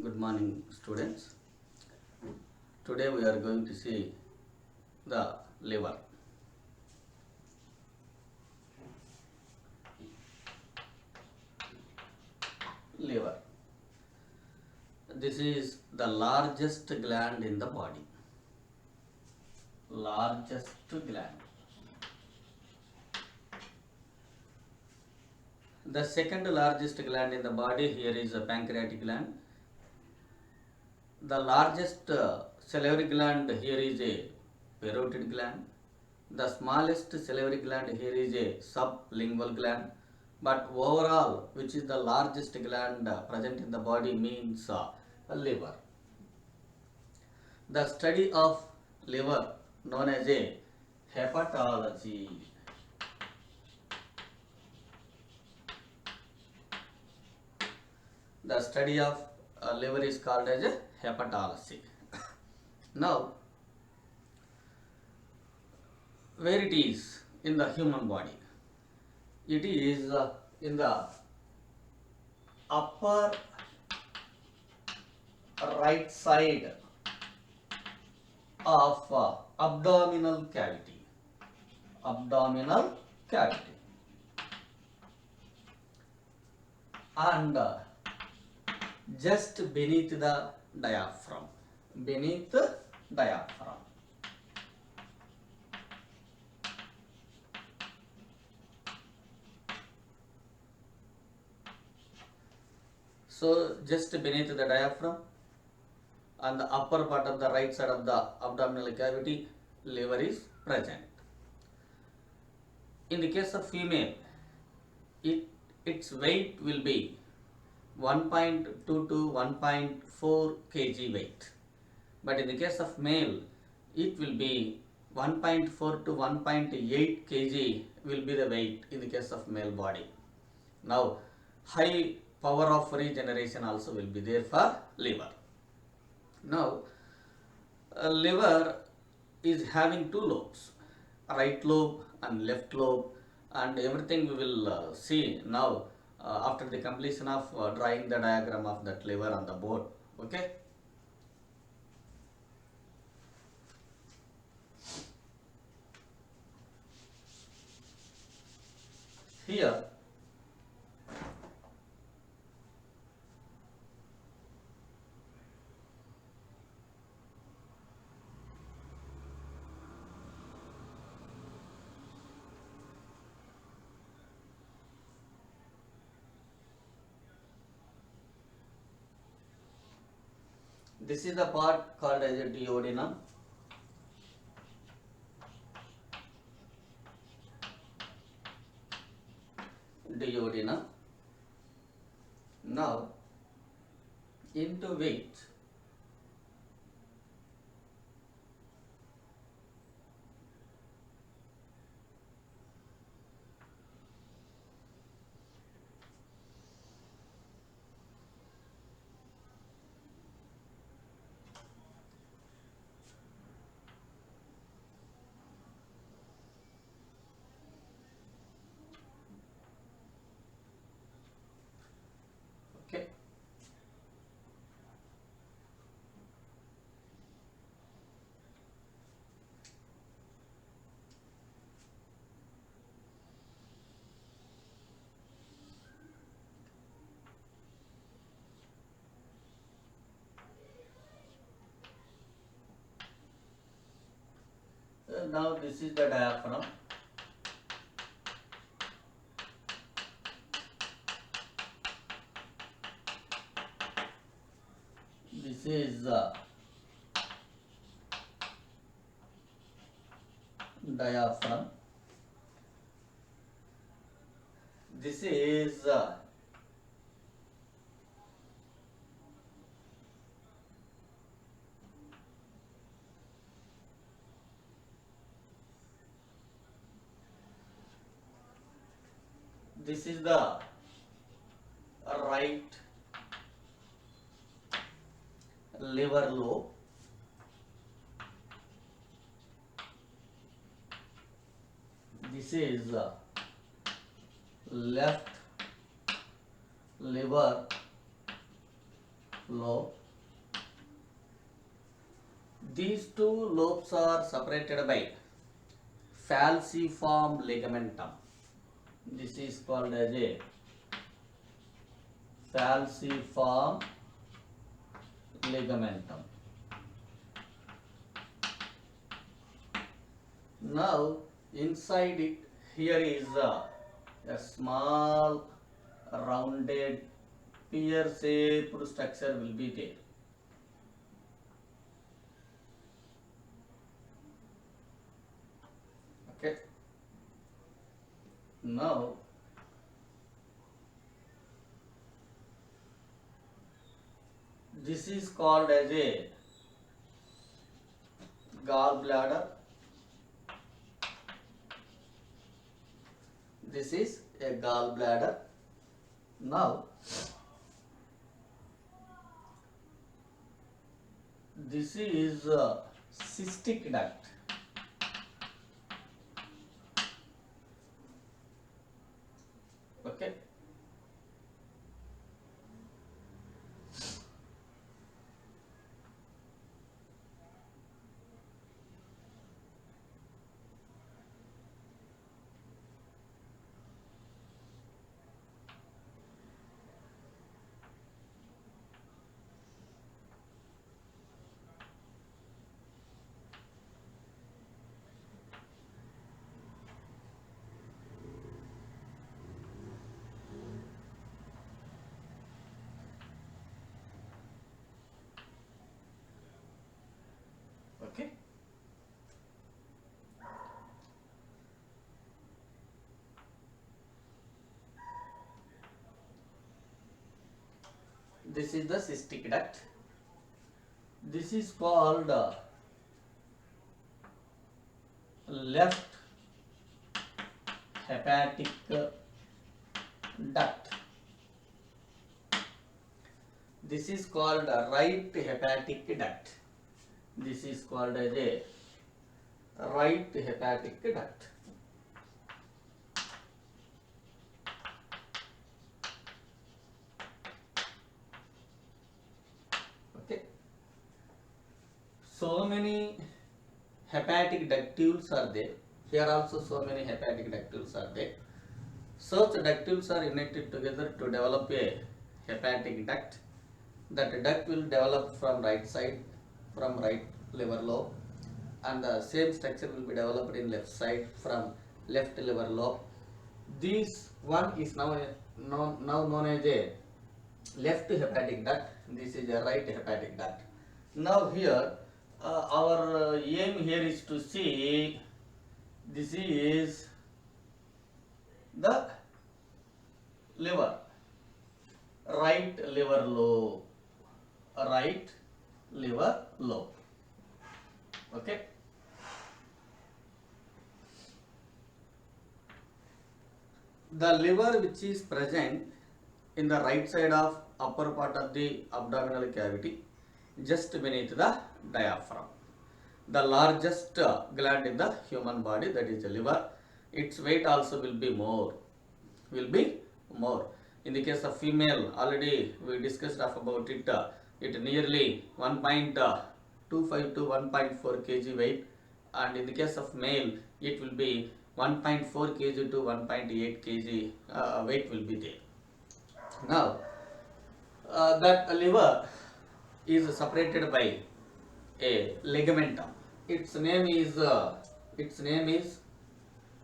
Good morning, students. Today we are going to see the liver. Liver. This is the largest gland in the body. Largest gland. The second largest gland in the body here is a pancreatic gland. The largest salivary gland here is a parotid gland. The smallest salivary gland here is a sublingual gland. But overall, which is the largest gland present in the body means a liver. The study of liver known as a hepatology. The study of liver is called as a hepatology. Now, where it is in the human body? It is in the upper right side of abdominal cavity. Abdominal cavity. And just beneath the diaphragm. Beneath the diaphragm. So just beneath the diaphragm, on the upper part of the right side of the abdominal cavity, liver is present. In the case of female, its weight will be 1.2 to 1.4 kg weight. But in the case of male, it will be 1.4 to 1.8 kg will be the weight in the case of male body. Now, high power of regeneration also will be there for liver. Now, liver is having two lobes, right lobe and left lobe, and everything we will see now after the completion of drawing the diagram of that liver on the board. Okay. Here, this is the part called as a duodenum. Duodenum. Now, into weight. Okay. Now this is the diaphragm. This is diaphragm. This is the right liver lobe. This is left liver lobe. These two lobes are separated by falciform ligamentum. This is called as a falciform ligamentum. Now inside it, here is a small rounded pear shaped structure will be there. Okay. Now this is called as a gallbladder. This is a gallbladder. Now this is a cystic duct. Okay. Okay. This is the cystic duct. This is called left hepatic duct. This is called right hepatic duct. This is called as a right hepatic duct. Okay. So many hepatic ductules are there. Here also so many hepatic ductules are there. Such ductules are united together to develop a hepatic duct. That duct will develop from right side, from right liver lobe, and the same structure will be developed in left side from left liver lobe. This one is now known as a left hepatic duct. This is a right hepatic duct. Now here our aim here is to see this is the liver, right liver lobe, right liver lobe. Okay. The liver which is present in the right side of upper part of the abdominal cavity, just beneath the diaphragm. The largest gland in the human body, that is the liver. Its weight also will be more. In the case of female, already we discussed about it. It nearly 1.25 to 1.4 kg weight, and in the case of male, it will be 1.4 kg to 1.8 kg weight will be there. Now, that liver is separated by a ligamentum. Its name is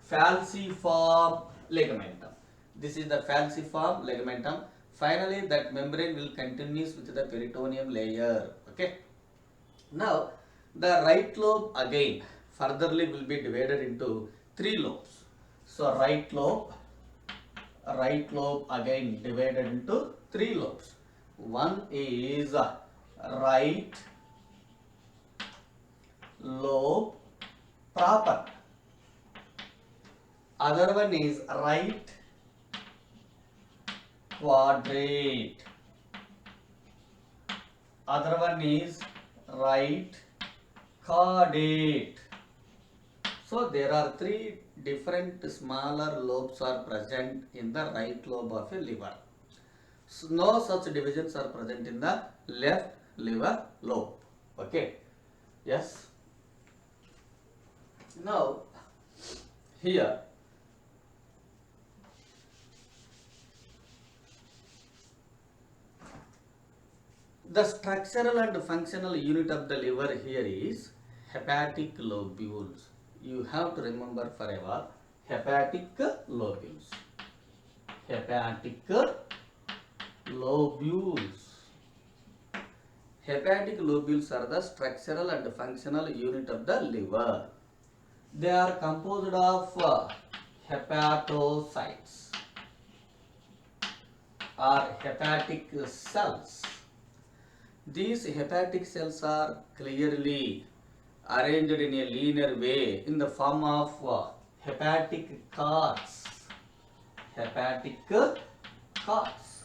falciform ligamentum. This is the falciform ligamentum. Finally, that membrane will continues with the peritoneum layer. Okay. Now, the right lobe again furtherly will be divided into three lobes. So, right lobe again divided into three lobes. One is right lobe proper. Other one is right quadrate. Other one is right caudate. So there are three different smaller lobes are present in the right lobe of a liver. No such divisions are present in the left liver lobe. Okay. Yes. Now here the structural and functional unit of the liver here is hepatic lobules. You have to remember forever hepatic lobules. Hepatic lobules. Hepatic lobules are the structural and functional unit of the liver. They are composed of hepatocytes or hepatic cells. These hepatic cells are clearly arranged in a linear way in the form of hepatic cords. Hepatic cords.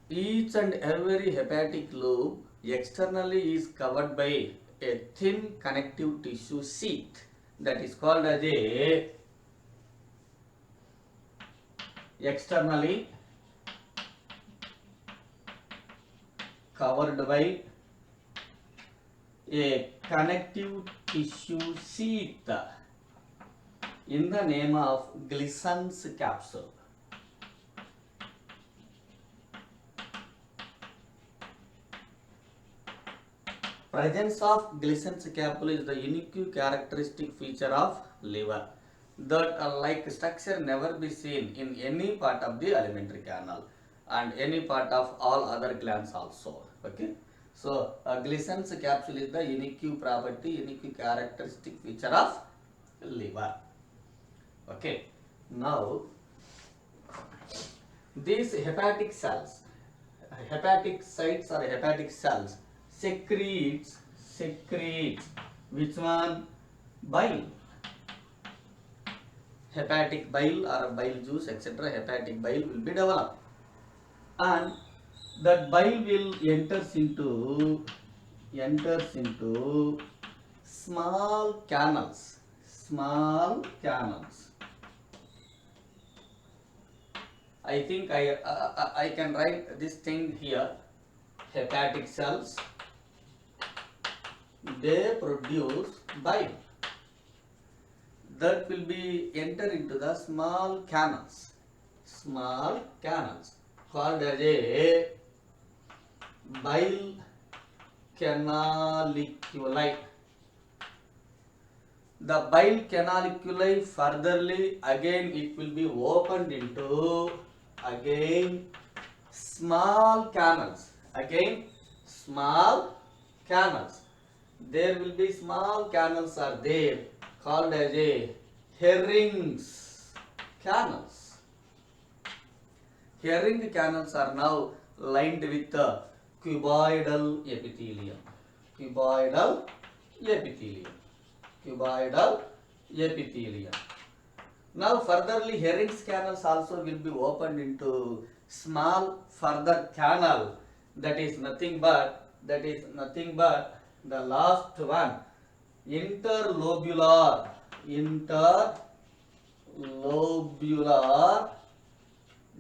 Each and every hepatic lobe externally is covered by a thin connective tissue sheath that is called as a externally covered by a connective tissue sheath in the name of Glissen's capsule. Presence of Glissen's capsule is the unique characteristic feature of liver that like structure never be seen in any part of the alimentary canal and any part of all other glands also. Okay. So Glissen's capsule is the unique property, unique characteristic feature of liver. Okay. Now these hepatic cells, hepatic sites or hepatic cells secretes which one? Bile. Hepatic bile or bile juice, etc. Hepatic bile will be developed, and that bile will enters into small canals. I think I can write this thing here. Hepatic cells, they produce bile that will be enter into the small canals called as a bile canaliculi. The bile canaliculi furtherly again it will be opened into again small canals. There will be small canals are there called as a Herring's canals. Herring canals are now lined with the cuboidal epithelium. Now furtherly Herring's canals also will be opened into small further canal that is nothing but the last one, interlobular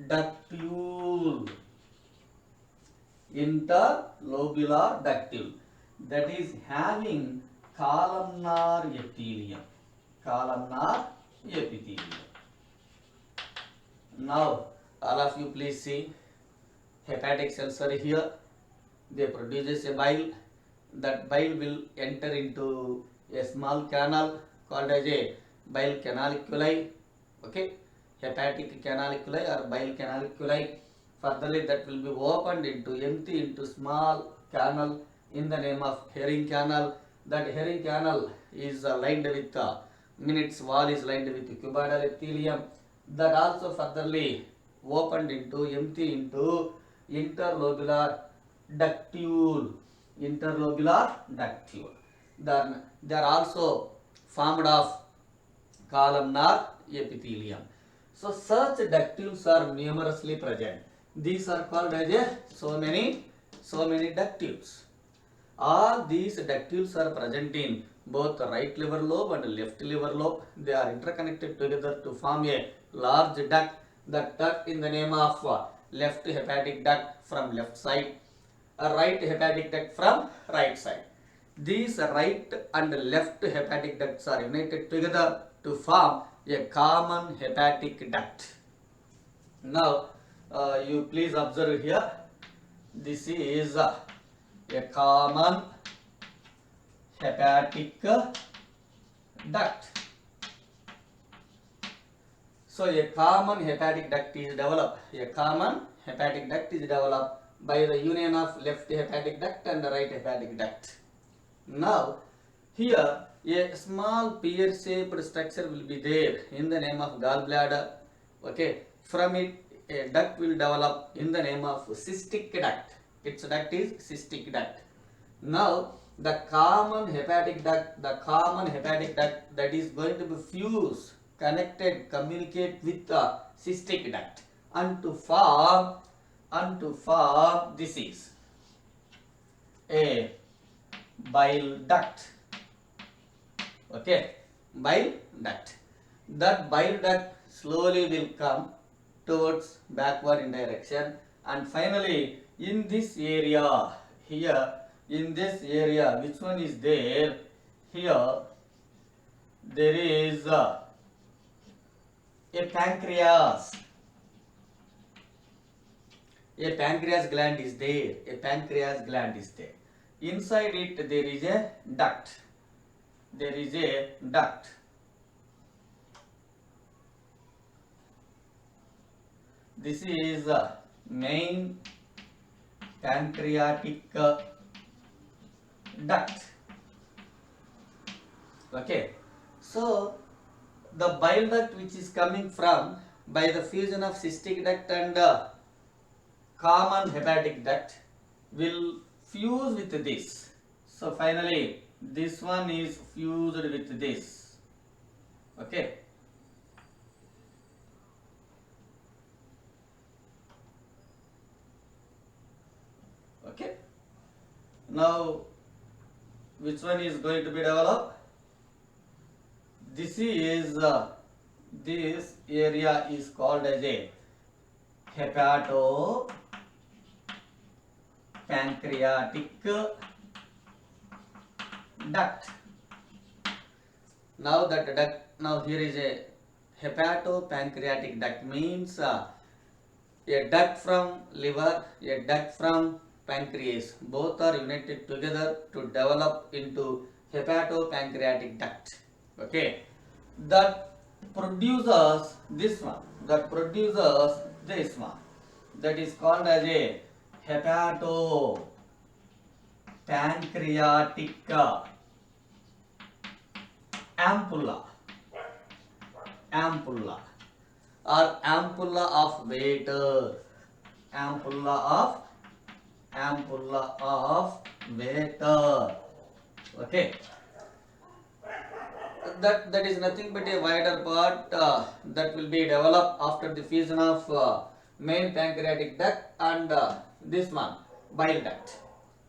ductule. Interlobular ductule that is having columnar epithelium. Now all of you please see, hepatic cells are here. They produces a bile. That bile will enter into a small canal called as a bile canaliculi. Okay, hepatic canaliculi or bile canaliculi. Furtherly, that will be opened into small canal in the name of Herring canal. That Herring canal is lined with its wall is lined with cuboidal epithelium. That also furtherly opened into interlobular ductule. Then they are also formed of columnar epithelium. So such ductules are numerously present. These are called as so many ductules. All these ductules are present in both right liver lobe and left liver lobe. They are interconnected together to form a large duct. The duct in the name of left hepatic duct from left side, a right hepatic duct from right side. These right and left hepatic ducts are united together to form a common hepatic duct. Now, you please observe here. This is a common hepatic duct. So, a common hepatic duct is developed. A common hepatic duct is developed by the union of left hepatic duct and the right hepatic duct. Now, here a small pear-shaped structure will be there in the name of gallbladder. Okay, from it a duct will develop in the name of cystic duct. Its duct is cystic duct. Now, the common hepatic duct that is going to be fused, connected, communicate with the cystic duct and to form this is a bile duct. Okay, bile duct. That bile duct slowly will come towards backward in direction, and finally in this area here, in this area, which one is there? Here there is a pancreas. A pancreas gland is there. A pancreas gland is there. Inside it there is a duct. There is a duct. This is a main pancreatic duct. Okay. So, the bile duct which is coming from by the fusion of cystic duct and common hepatic duct will fuse with this. So finally this one is fused with this. Okay. Okay. Now which one is going to be developed? This is this area is called as a hepatopancreatic duct. Now that duct, now here is a hepatopancreatic duct means a duct from liver, a duct from pancreas, both are united together to develop into hepatopancreatic duct. Okay, that produces this one, that is called as a hepatopancreatic ampulla or ampulla of Vater. Ampulla of Vater. Okay, that is nothing but a wider part that will be developed after the fusion of main pancreatic duct and this one bile duct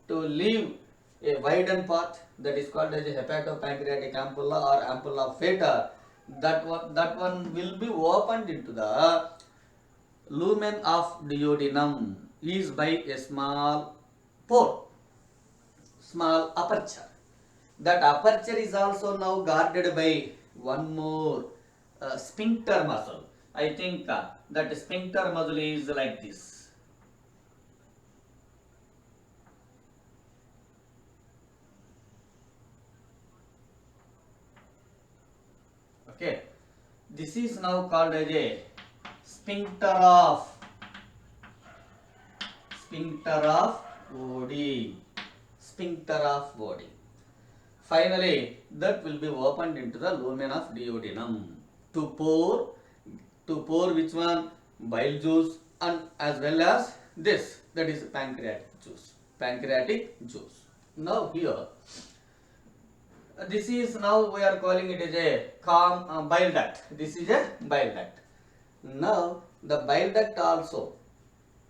to leave a widened part that is called as a hepatopancreatic ampulla or ampulla of Vater. That one will be opened into the lumen of duodenum is by a small pore, small aperture. That aperture is also now guarded by one more sphincter muscle. I think that sphincter muscle is like this. Okay, this is now called as a sphincter of Oddi. Sphincter of Oddi. Finally, that will be opened into the lumen of duodenum to pour which one? Bile juice and as well as this, that is pancreatic juice. Now here, this is now we are calling it as a bile duct. This is a bile duct. Now the bile duct also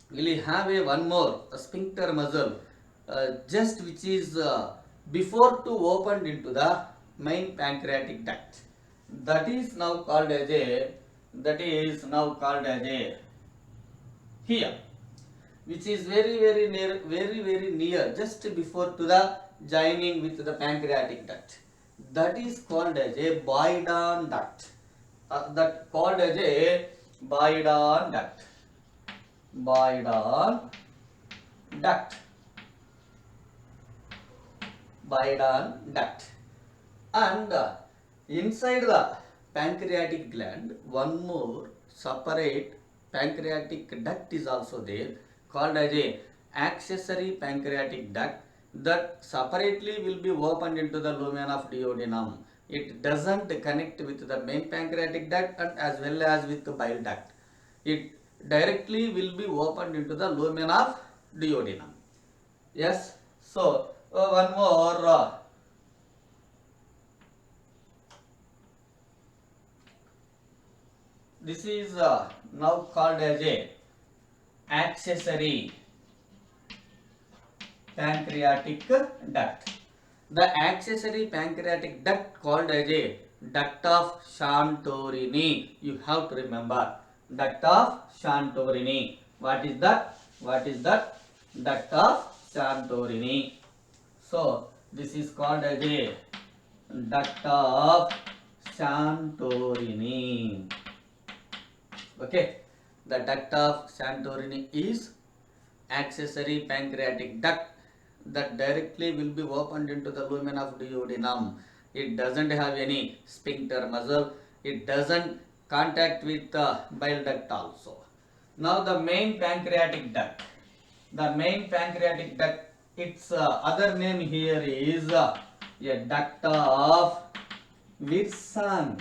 will have a one more sphincter muscle just which is before to opened into the main pancreatic duct. That is now called as a that is now called as a here, which is very near just before to the joining with the pancreatic duct. That is called as a Boyden duct. That called as a Boyden duct. Boyden duct. Boyden duct. And inside the pancreatic gland, one more separate pancreatic duct is also there, called as a accessory pancreatic duct, that separately will be opened into the lumen of duodenum. It doesn't connect with the main pancreatic duct and as well as with the bile duct. It directly will be opened into the lumen of duodenum. Yes. So one more. This is now called as a accessory pancreatic duct. The accessory pancreatic duct called as a duct of Santorini. You have to remember duct of Santorini. What is that? What is that? Duct of Santorini. So this is called as a duct of Santorini. Okay, the duct of Santorini is accessory pancreatic duct that directly will be opened into the lumen of duodenum. It doesn't have any sphincter muscle. It doesn't contact with the bile duct also. Now the main pancreatic duct. The main pancreatic duct, its other name here is a duct of Wilson.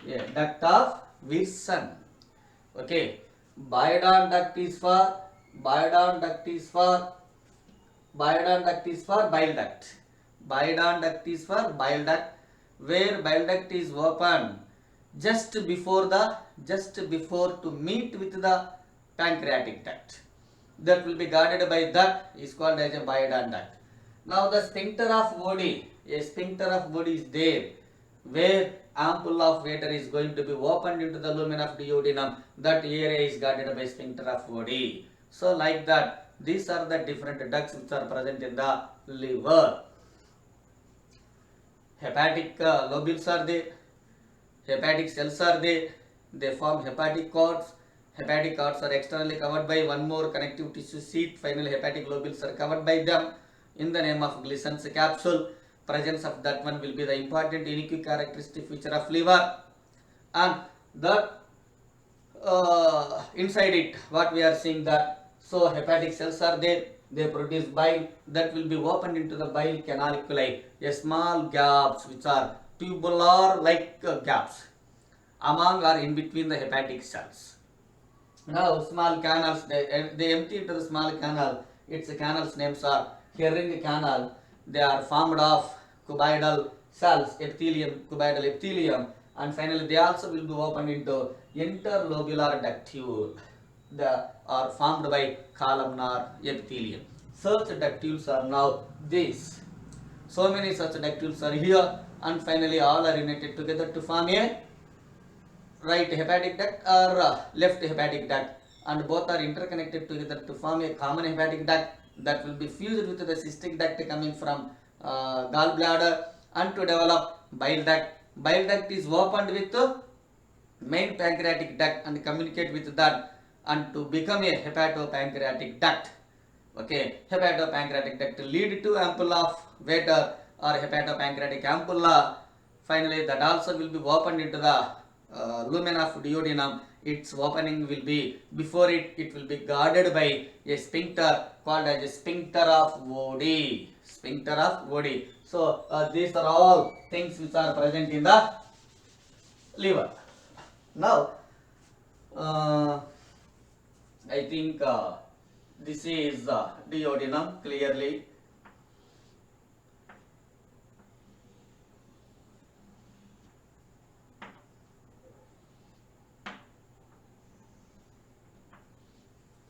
A duct of Wilson. Okay. Boyden duct is for bile duct. Boyden duct is for bile duct, where bile duct is open just before to meet with the pancreatic duct. That will be guarded by that is called as a Boyden duct. Now the sphincter of Oddi, a sphincter of Oddi is there, where ampulla of water is going to be opened into the lumen of duodenum. That area is guarded by sphincter of Oddi. So like that, these are the different ducts which are present in the liver. Hepatic lobules are there, hepatic cells are there, they form hepatic cords. Hepatic cords are externally covered by one more connective tissue sheath. Finally, hepatic lobules are covered by them in the name of Glissen's capsule. Presence of that one will be the important unique characteristic feature of liver. And the inside it, what we are seeing that, so hepatic cells are there, they produce bile that will be opened into the bile canaliculi, a small gaps which are tubular like gaps among or in between the hepatic cells. Now small canals, they empty into the small canal. Its canals names are Herring canal. They are formed of cuboidal cells, epithelium, cuboidal epithelium, and finally they also will be opened into interlobular ductule. They are formed by columnar epithelium. Such ductules are now these. So many such ductules are here, and finally all are united together to form a right hepatic duct or left hepatic duct, and both are interconnected together to form a common hepatic duct that will be fused with the cystic duct coming from gallbladder, and to develop bile duct. Bile duct is opened with main pancreatic duct and communicate with that and to become a hepatopancreatic duct. Okay, hepatopancreatic duct lead to ampulla of Vater or hepatopancreatic ampulla. Finally, that also will be opened into the lumen of duodenum. Its opening will be, before it will be guarded by a sphincter called as a sphincter of Oddi. Sphincter of Oddi. So these are all things which are present in the liver. Now, I think this is duodenum clearly.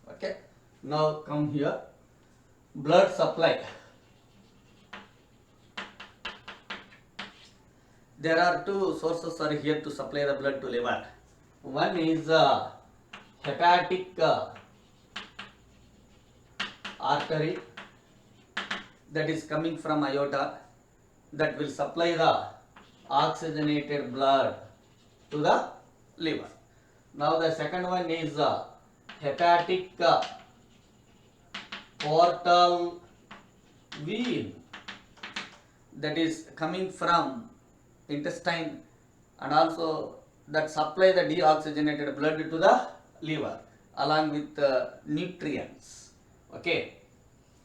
Okay. Now come here. Blood supply. there are two sources are here to supply the blood to liver. One is hepatic artery that is coming from aorta, that will supply the oxygenated blood to the liver. Now the second one is hepatic portal vein, that is coming from intestine, and also that supply the deoxygenated blood to the liver along with nutrients. Okay,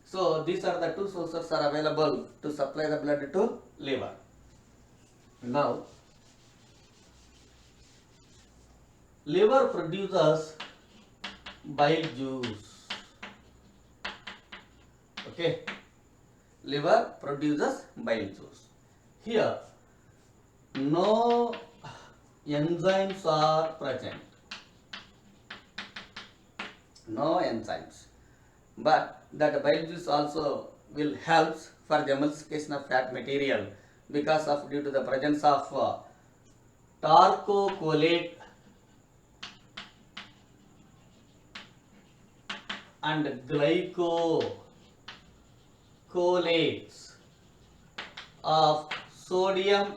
so these are the two sources are available to supply the blood to liver. Now liver produces bile juice. Okay, liver produces bile juice. Here no enzymes are present, no enzymes, but that bile juice also will help for the emulsification of fat material because of due to the presence of tarcocolate and glycolates of sodium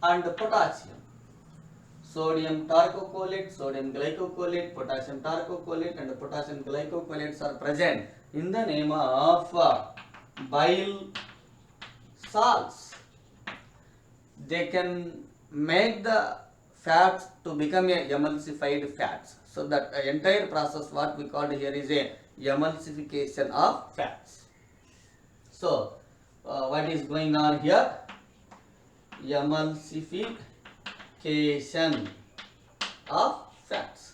and potassium. Sodium tarcocolate, sodium glycocolate, potassium tarcocolate and potassium glycocolates are present in the name of bile salts. They can make the fats to become a emulsified fats. So that entire process what we call here is a emulsification of fats. So what is going on here? Emulsification of fats.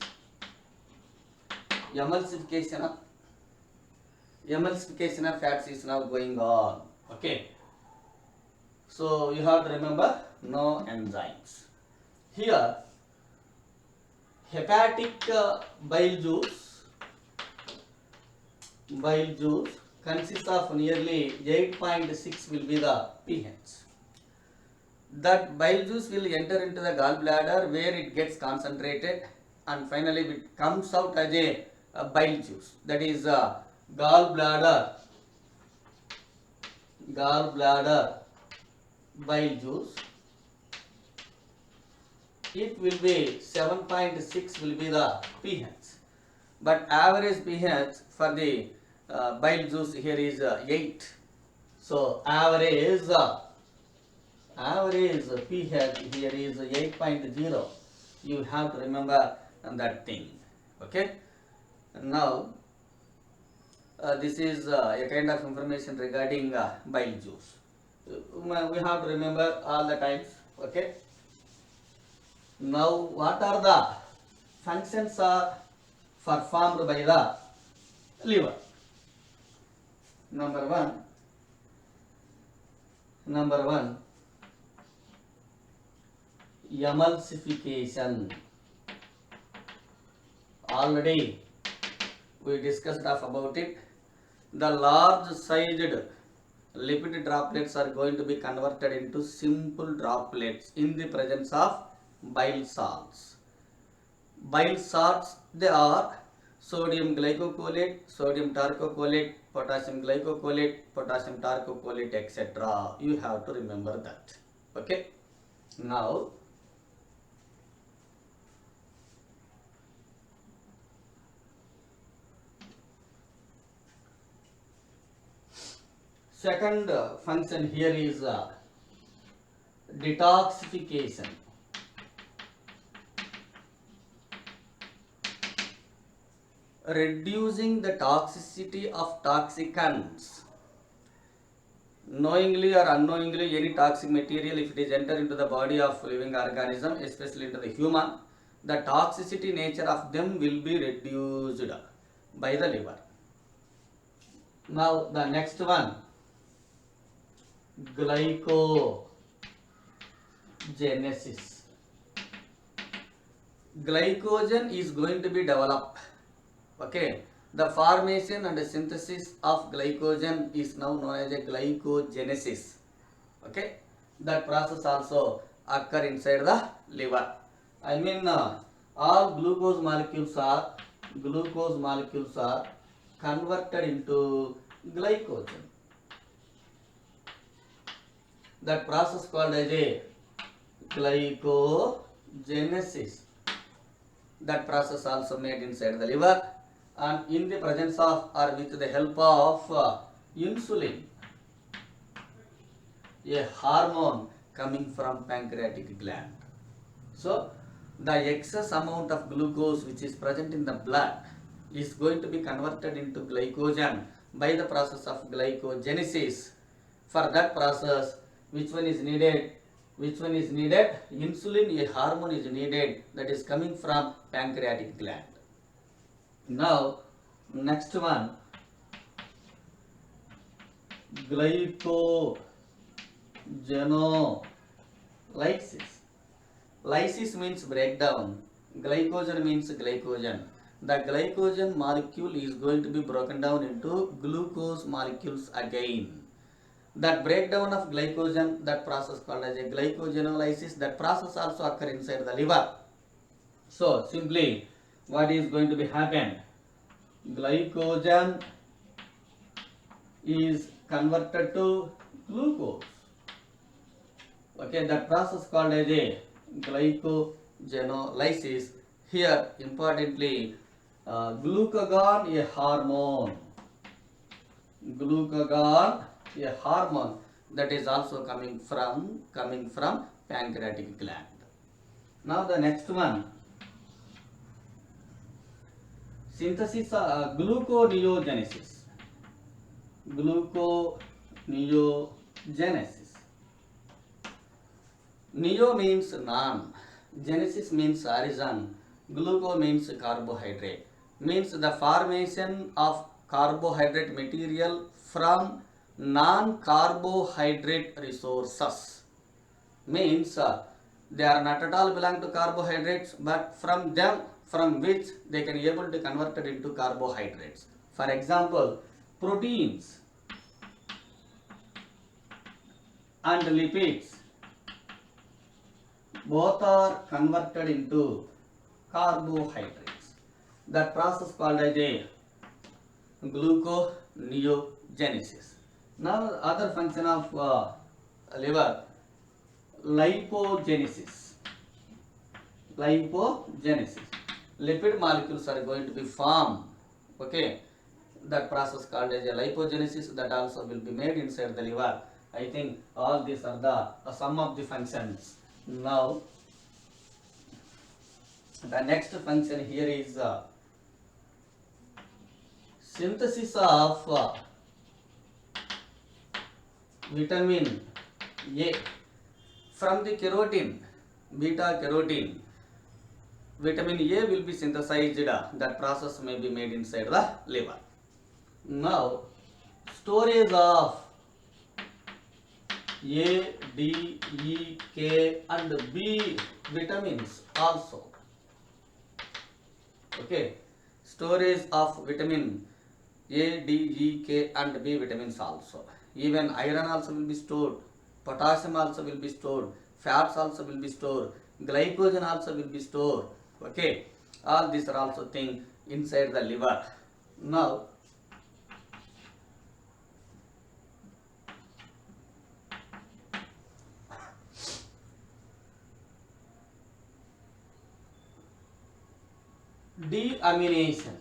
Emulsification of fats is now going on. Okay. So you have to remember no enzymes. Here hepatic bile juice consists of nearly 8.6 will be the pH. That bile juice will enter into the gallbladder where it gets concentrated and finally it comes out as a bile juice, that is gallbladder bile juice. It will be 7.6 will be the pH, but average pH for the bile juice here is 8. So average pH here is 8.0. You have to remember that thing. Okay. Now this is a kind of information regarding bile juice. We have to remember all the times. Okay. Now what are the functions are performed by the liver? Number one, emulsification. Already we discussed about it. The large sized lipid droplets are going to be converted into simple droplets in the presence of bile salts. Bile salts, they are sodium glycocolate, sodium tarcocolate, potassium glycocolate, potassium tarcocolate, etc. You have to remember that. Okay. Now second function here is detoxification. Reducing the toxicity of toxicants. Knowingly or unknowingly, any toxic material, if it is entered into the body of living organism, especially into the human, the toxicity nature of them will be reduced by the liver. Now the next one, glycogenesis. Glycogen is going to be developed. Okay, the formation and the synthesis of glycogen is now known as a glycogenesis. Okay, that process also occur inside the liver. I mean, all glucose molecules are converted into glycogen. That process called as a glycogenesis. That process also made inside the liver, and in the presence of or with the help of insulin, a hormone coming from pancreatic gland. So the excess amount of glucose which is present in the blood is going to be converted into glycogen by the process of glycogenesis. For that process, which one is needed? Insulin, a hormone is needed that is coming from pancreatic gland. Now, next one, glycogenolysis. Lysis means breakdown. Glycogen means glycogen. The glycogen molecule is going to be broken down into glucose molecules again. That breakdown of glycogen, that process called as a glycogenolysis, that process also occur inside the liver. So simply what is going to be happen? Glycogen is converted to glucose. Okay, that process called as a glycogenolysis. Here importantly, glucagon, a hormone. Glucagon, a hormone that is also coming from pancreatic gland. Now the next one, synthesis gluconeogenesis. Gluconeogenesis. Neo means non, genesis means origin, gluco means carbohydrate, means the formation of carbohydrate material from non-carbohydrate resources. Means they are not at all belong to carbohydrates, but from them, from which they can be able to convert it into carbohydrates. For example, proteins and lipids both are converted into carbohydrates. That process called as a gluconeogenesis. Now other function of liver, lipogenesis. Lipid molecules are going to be formed. Okay, that process called as a lipogenesis, that also will be made inside the liver. I think all these are the some of the functions. Now the next function here is synthesis of vitamin A from the keratin, beta carotene. Vitamin A will be synthesized. That process may be made inside the liver. Now storage of A, D, E, K and B vitamins also. Okay, storage of vitamin A, D, E, K and B vitamins also. Even iron also will be stored, potassium also will be stored, fats also will be stored, glycogen also will be stored. Okay, all these are also things inside the liver. Now deamination,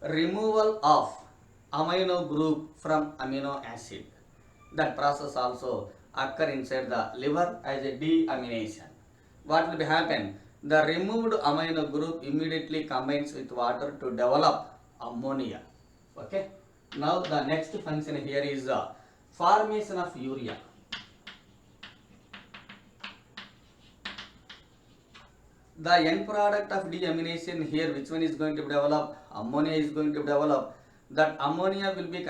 removal of amino group from amino acid. That process also occur inside the liver as a deamination. What will happen? The removed amino group immediately combines with water to develop ammonia. Okay. Now the next function here is formation of urea. The end product of deamination here, which one is going to develop? Ammonia is going to develop. That ammonia will be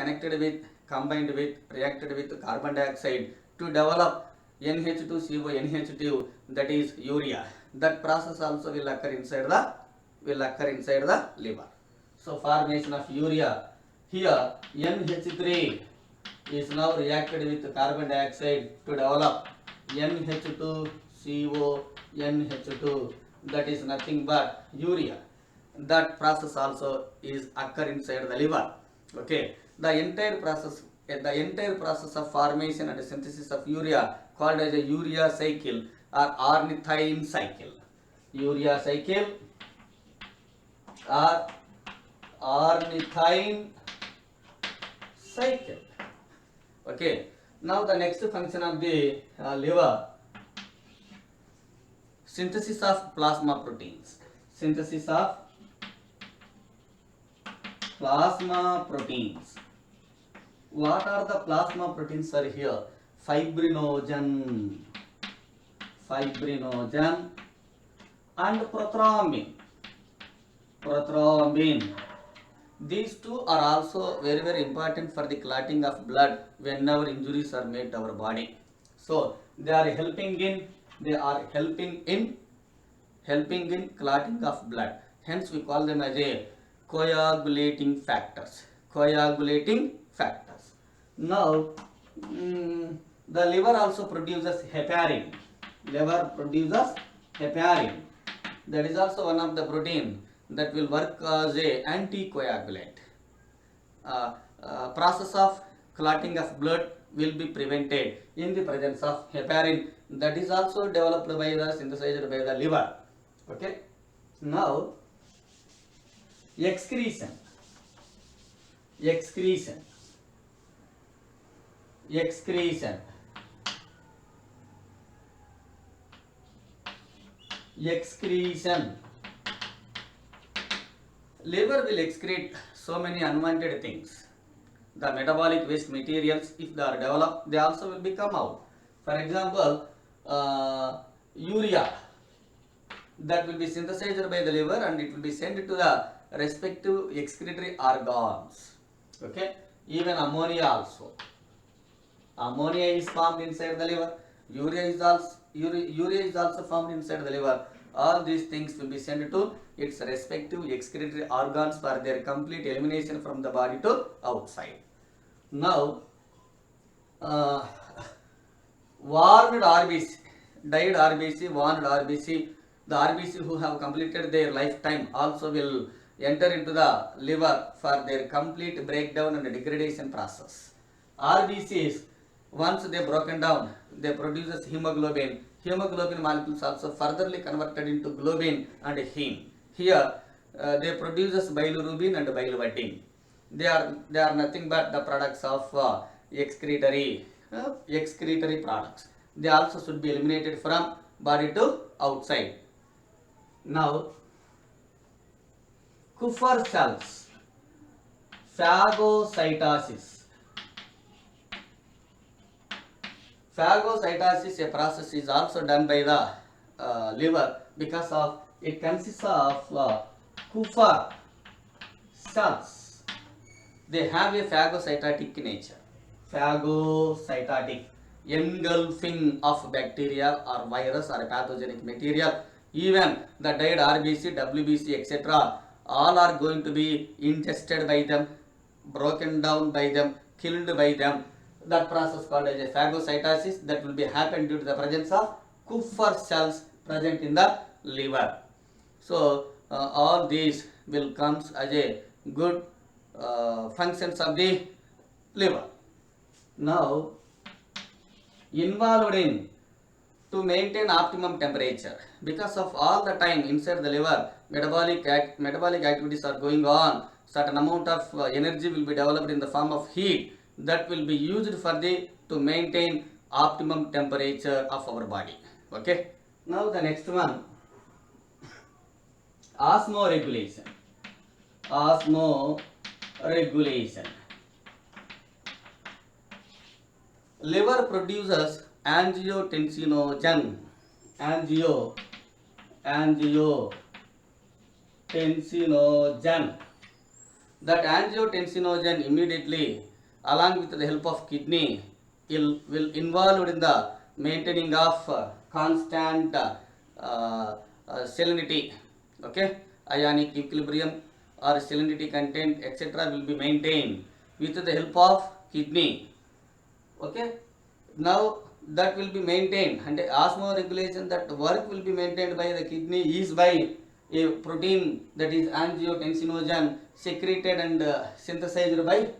combined with, reacted with carbon dioxide to develop NH2CO, NH2, that is urea. That process also will occur inside the liver. So formation of urea here, NH3 is now reacted with carbon dioxide to develop NH2CO NH2, that is nothing but urea. That process also is occur inside the liver. Okay, the entire process of formation and synthesis of urea called as a urea cycle or ornithine cycle. Urea cycle or ornithine cycle. Okay, now the next function of the liver, synthesis of plasma proteins. Synthesis of plasma proteins. What are the plasma proteins are here? Fibrinogen and prothrombin. These two are also very very important for the clotting of blood whenever injuries are made to our body. So they are helping in clotting of blood. Hence we call them as a coagulating factors. Now the liver also produces heparin. That is also one of the protein that will work as a anticoagulant. Process of clotting of blood will be prevented in the presence of heparin, that is also developed by the synthesized by the liver. Okay. Now excretion. Liver will excrete so many unwanted things. The metabolic waste materials, if they are developed, they also will become out. For example, urea, that will be synthesized by the liver and it will be sent to the respective excretory organs. Okay. Even ammonia also. Ammonia is formed inside the liver. Urea is also formed inside the liver. All these things will be sent to its respective excretory organs for their complete elimination from the body to outside. Now, warned RBC, died RBC, warned RBC, the RBC who have completed their lifetime also will enter into the liver for their complete breakdown and degradation process. RBCs, once they broken down, they produces hemoglobin. Hemoglobin molecules also furtherly converted into globin and heme. Here they produces bilirubin and biliverdin. They are nothing but the products of excretory products. They also should be eliminated from body to outside. Now, Kupffer cells, phagocytosis. Phagocytosis, a process is also done by the liver because of it consists of Kupffer cells. They have a phagocytotic nature. Engulfing of bacteria or virus or pathogenic material. Even the died RBC, WBC, etc. all are going to be ingested by them, broken down by them, killed by them. That process called as a phagocytosis, that will be happen due to the presence of Kupffer cells present in the liver. So all these will comes as a good functions of the liver. Now, involved in to maintain optimum temperature, because of all the time inside the liver metabolic activities are going on, certain amount of energy will be developed in the form of heat that will be used for to maintain optimum temperature of our body. Okay. Now the next one, osmoregulation. Liver produces angiotensinogen. That angiotensinogen immediately, along with the help of kidney, will involved in the maintaining of constant salinity. Okay, ionic equilibrium or salinity content, etc. will be maintained with the help of kidney. Okay, now that will be maintained, and osmoregulation, that work will be maintained by the kidney is by a protein, that is angiotensinogen, secreted and synthesized by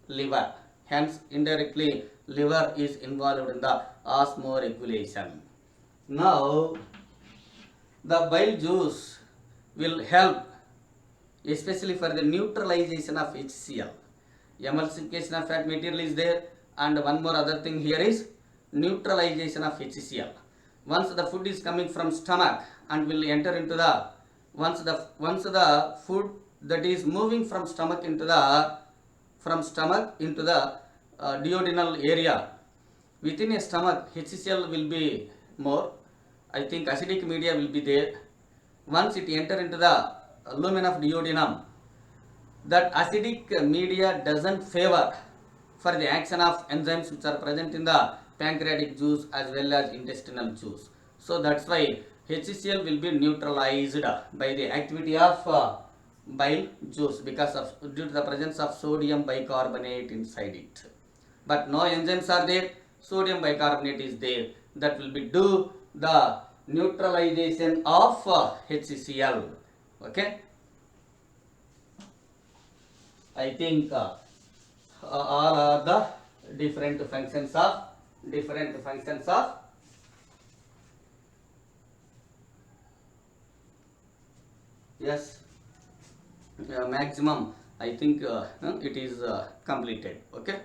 liver. Hence indirectly liver is involved in the osmoregulation. Now the bile juice will help especially for the neutralization of HCl. Emulsification of fat material is there, and one more other thing here is neutralization of HCl. Once the food is coming from stomach and will enter into the, once the food that is moving from stomach into the, duodenal area, within a stomach HCl will be more. I think acidic media will be there. Once it enter into the lumen of duodenum, that acidic media doesn't favor for the action of enzymes which are present in the pancreatic juice as well as intestinal juice. So that's why HCl will be neutralized by the activity of bile juice, because of due to the presence of sodium bicarbonate inside it. But no enzymes are there, sodium bicarbonate is there, that will be do the neutralization of HCl. Okay, I think all are the different functions of yes, maximum I think it is completed. Okay.